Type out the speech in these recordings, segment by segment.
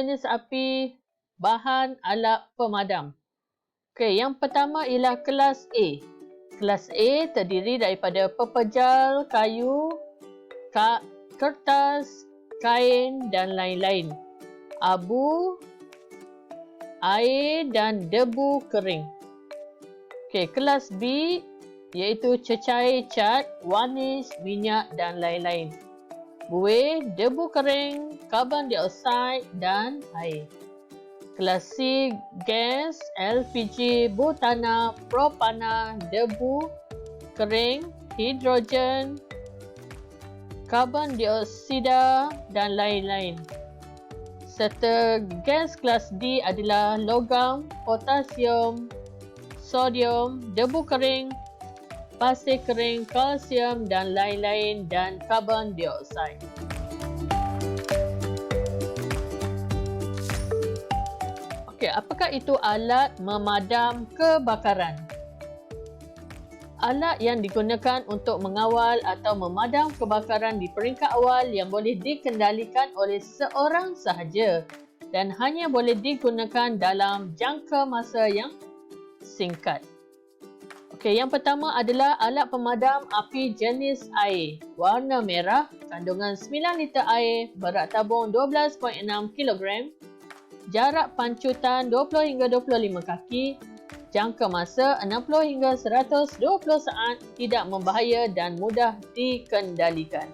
jenis api, bahan alat pemadam. Okey, yang pertama ialah kelas A. Kelas A terdiri daripada pepejal, kayu, kertas, kain dan lain-lain. Abu, air dan debu kering. Okey, kelas B iaitu cecair cat, varnish, minyak dan lain-lain. Buih, debu kering, karbon dioksida dan air. Kelas C, gas, LPG, butana, propana, debu kering, hidrogen, karbon dioksida dan lain-lain. Serta gas kelas D adalah logam, potasium, sodium, debu kering, pasir kering, kalsium dan lain-lain dan karbon dioksida. Okey, apakah itu alat memadam kebakaran? Alat yang digunakan untuk mengawal atau memadam kebakaran di peringkat awal yang boleh dikendalikan oleh seorang sahaja dan hanya boleh digunakan dalam jangka masa yang singkat. Okey, yang pertama adalah alat pemadam api jenis air. Warna merah, kandungan 9 liter air, berat tabung 12.6 kg, jarak pancutan 20 hingga 25 kaki, jangka masa 60 hingga 120 saat, tidak membahaya dan mudah dikendalikan.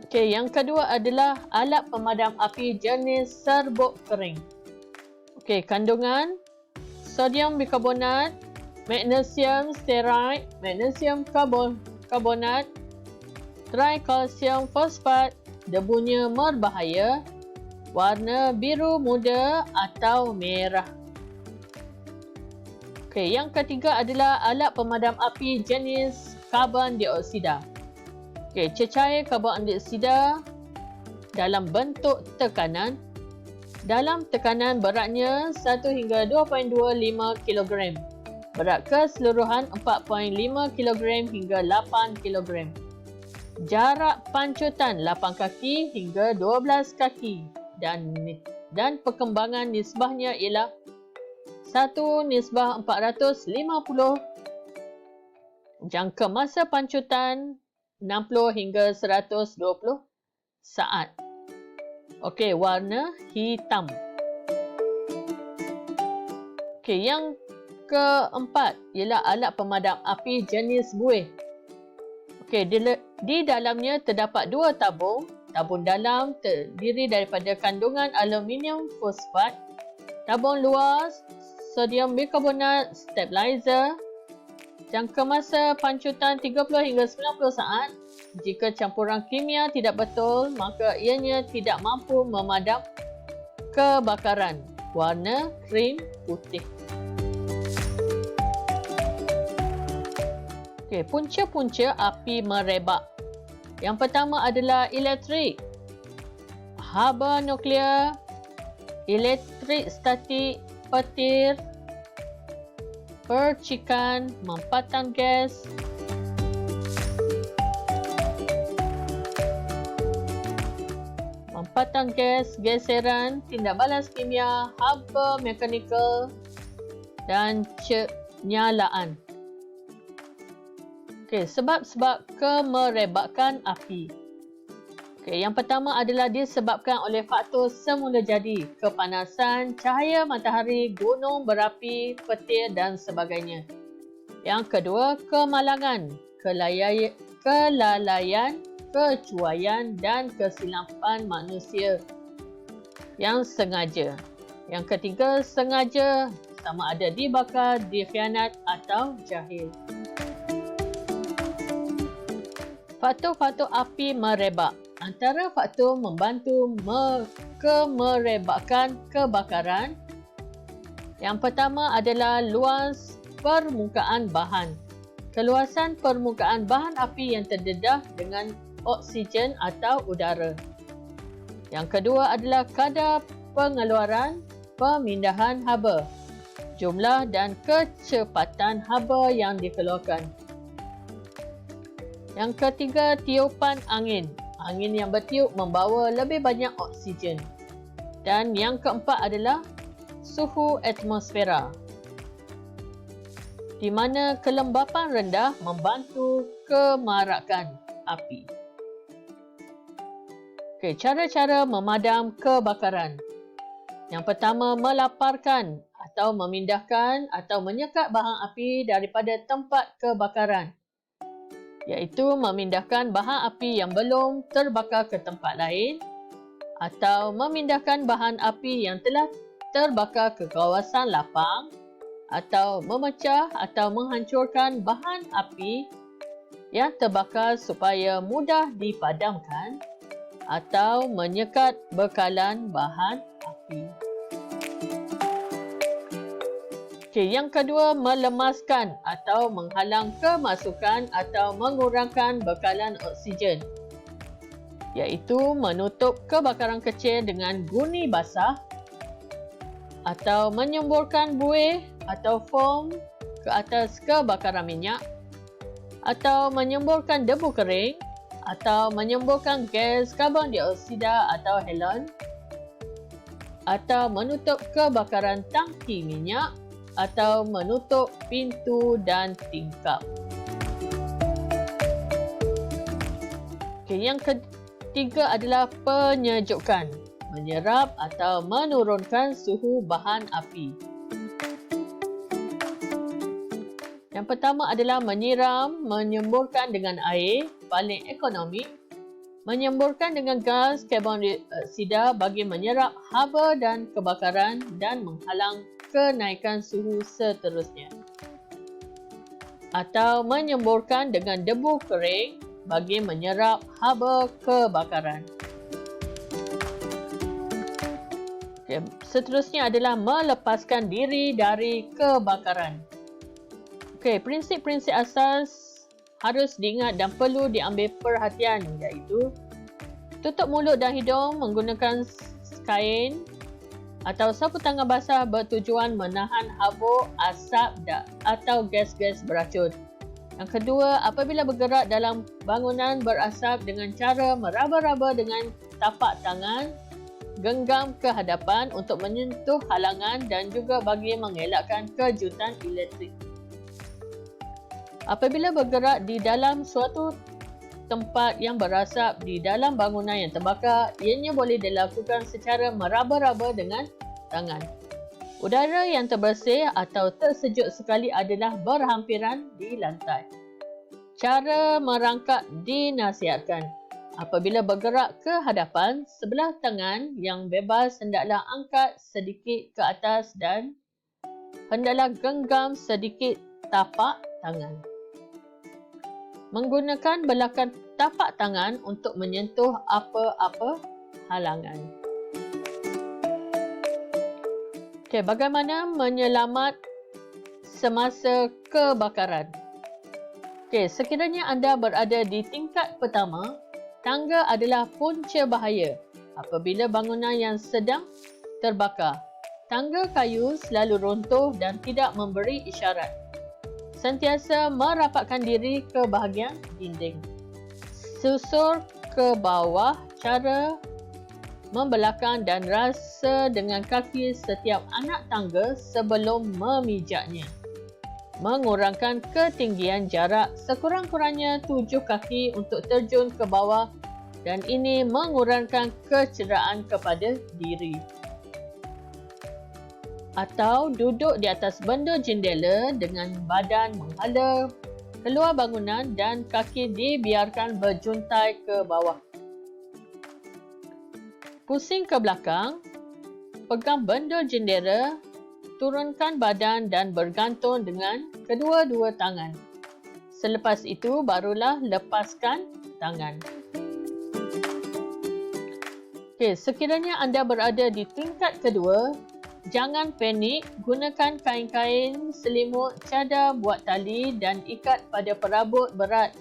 Okey, yang kedua adalah alat pemadam api jenis serbuk kering. Okey, kandungan sodium bikarbonat, magnesium stearit, magnesium karbonat, trikalsium fosfat, debunya berbahaya, warna biru muda atau merah. Okey, yang ketiga adalah alat pemadam api jenis karbon dioksida. Okey, cecair karbon dioksida dalam bentuk tekanan. Dalam tekanan beratnya 1 hingga 2.25 kg. Berat keseluruhan 4.5 kg hingga 8 kg. Jarak pancutan 8 kaki hingga 12 kaki dan perkembangan nisbahnya ialah 1:450. Jangka masa pancutan 60 hingga 120 saat. Okey, warna hitam. Okey, yang keempat ialah alat pemadam api jenis buih. Okey, di dalamnya terdapat dua tabung. Tabung dalam terdiri daripada kandungan aluminium fosfat. Tabung luar, sodium bikarbonat stabilizer. Jangka masa pancutan 30 hingga 90 saat. Jika campuran kimia tidak betul, maka ianya tidak mampu memadam kebakaran. Warna krim putih. Okey, punca-punca api merebak. Yang pertama adalah elektrik, haba nuklear, elektrik statik, petir, percikan, mempatan gas, geseran, tindak balas kimia, haba mekanikal dan penyalaan. Okey, sebab-sebab kemerebakan api. Okey, yang pertama adalah disebabkan oleh faktor semula jadi, kepanasan, cahaya matahari, gunung berapi, petir dan sebagainya. Yang kedua, kemalangan, kelalaian, kecuaian dan kesilapan manusia yang sengaja. Yang ketiga, sengaja, sama ada dibakar, dikhianat atau jahil. Faktor-faktor api merebak. Antara faktor membantu kemerebakan kebakaran. Yang pertama adalah luas permukaan bahan. Keluasan permukaan bahan api yang terdedah dengan oksigen atau udara. Yang kedua adalah kadar pengeluaran, pemindahan haba, jumlah dan kecepatan haba yang dikeluarkan. Yang ketiga, tiupan angin. angin yang bertiup membawa lebih banyak oksigen. Dan yang keempat adalah suhu atmosfera, di mana kelembapan rendah membantu kemarakan api. Cara-cara memadam kebakaran. Yang pertama, melaparkan atau memindahkan atau menyekat bahan api daripada tempat kebakaran, iaitu memindahkan bahan api yang belum terbakar ke tempat lain atau memindahkan bahan api yang telah terbakar ke kawasan lapang atau memecah atau menghancurkan bahan api yang terbakar supaya mudah dipadamkan atau menyekat bekalan bahan api. Yang kedua, melemaskan atau menghalang kemasukan atau mengurangkan bekalan oksigen, iaitu menutup kebakaran kecil dengan guni basah atau menyemburkan buih atau foam ke atas kebakaran minyak atau menyemburkan debu kering atau menyemburkan gas karbon dioksida atau halon atau menutup kebakaran tangki minyak atau menutup pintu dan tingkap. Yang ketiga adalah penyejukan, menyerap atau menurunkan suhu bahan api. Yang pertama adalah menyiram, menyemburkan dengan air, paling ekonomik. Menyemburkan dengan gas karbon dioksida bagi menyerap haba dan kebakaran dan menghalang kenaikan suhu seterusnya. Atau menyemburkan dengan debu kering bagi menyerap haba kebakaran. Seterusnya adalah melepaskan diri dari kebakaran. Prinsip-prinsip asas harus diingat dan perlu diambil perhatian, iaitu tutup mulut dan hidung menggunakan kain atau sapu tangan basah bertujuan menahan habuk, asap atau gas-gas beracun. Yang kedua, apabila bergerak dalam bangunan berasap dengan cara meraba-raba dengan tapak tangan, genggam ke hadapan untuk menyentuh halangan dan juga bagi mengelakkan kejutan elektrik. Apabila bergerak di dalam suatu tempat yang berasap di dalam bangunan yang terbakar, ianya boleh dilakukan secara meraba-raba dengan tangan. Udara yang terbersih atau tersejuk sekali adalah berhampiran di lantai. Cara merangkak dinasihatkan. Apabila bergerak ke hadapan, sebelah tangan yang bebas hendaklah angkat sedikit ke atas dan hendaklah genggam sedikit tapak tangan. Menggunakan belakang tapak tangan untuk menyentuh apa-apa halangan. Bagaimana menyelamat semasa kebakaran? Sekiranya anda berada di tingkat pertama, tangga adalah punca bahaya apabila bangunan yang sedang terbakar. Tangga kayu selalu runtuh dan tidak memberi isyarat. Sentiasa merapatkan diri ke bahagian dinding. Susur ke bawah cara membelakang dan rasa dengan kaki setiap anak tangga sebelum memijaknya. Mengurangkan ketinggian jarak sekurang-kurangnya 7 kaki untuk terjun ke bawah dan ini mengurangkan kecederaan kepada diri. Atau duduk di atas benda jendela dengan badan menghala keluar bangunan dan kaki dibiarkan berjuntai ke bawah. Pusing ke belakang, pegang benda jendela, turunkan badan dan bergantung dengan kedua-dua tangan. Selepas itu barulah lepaskan tangan. Sekiranya anda berada di tingkat kedua, jangan panik, gunakan kain-kain, selimut, cadar buat tali dan ikat pada perabot berat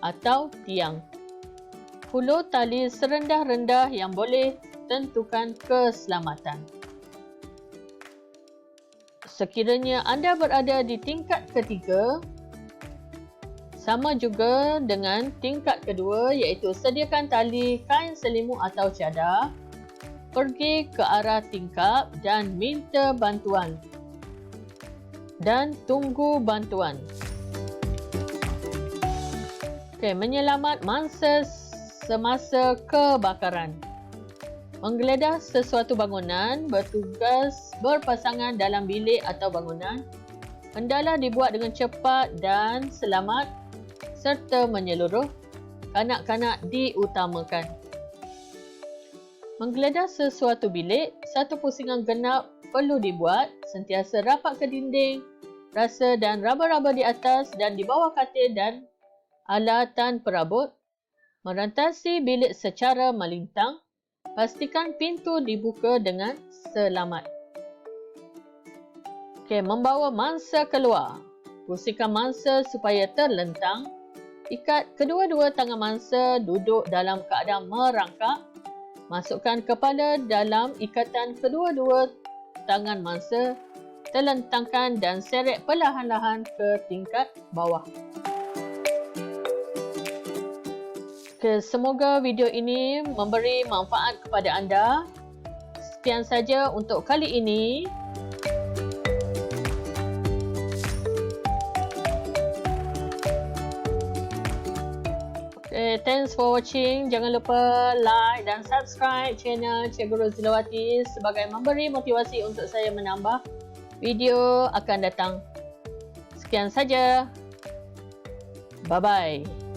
atau tiang. Hulur tali serendah-rendah yang boleh tentukan keselamatan. Sekiranya anda berada di tingkat ketiga, Sama juga dengan tingkat kedua iaitu sediakan tali, kain selimut atau cadar, pergi ke arah tingkap dan minta bantuan dan tunggu bantuan. Okey, menyelamat mangsa semasa kebakaran. Menggeledah sesuatu bangunan, bertugas berpasangan dalam bilik atau bangunan. Hendaklah dibuat dengan cepat dan selamat serta menyeluruh. Kanak-kanak diutamakan. Menggeledah sesuatu bilik, satu pusingan genap perlu dibuat, sentiasa rapat ke dinding, rasa dan raba-raba di atas dan di bawah katil dan alatan perabot. Merantasi bilik secara melintang, pastikan pintu dibuka dengan selamat. Okey, membawa mangsa keluar. Pusingkan mangsa supaya terlentang. Ikat kedua-dua tangan mangsa duduk dalam keadaan merangkak. Masukkan kepala dalam ikatan kedua-dua tangan mangsa. Terlentangkan dan seret perlahan-lahan ke tingkat bawah. Okay, semoga video ini memberi manfaat kepada anda. Sekian saja untuk kali ini. Okay, thanks for watching. Jangan lupa like dan subscribe channel Cikgu Rozilawati sebagai memberi motivasi untuk saya menambah video akan datang. Sekian saja. Bye-bye.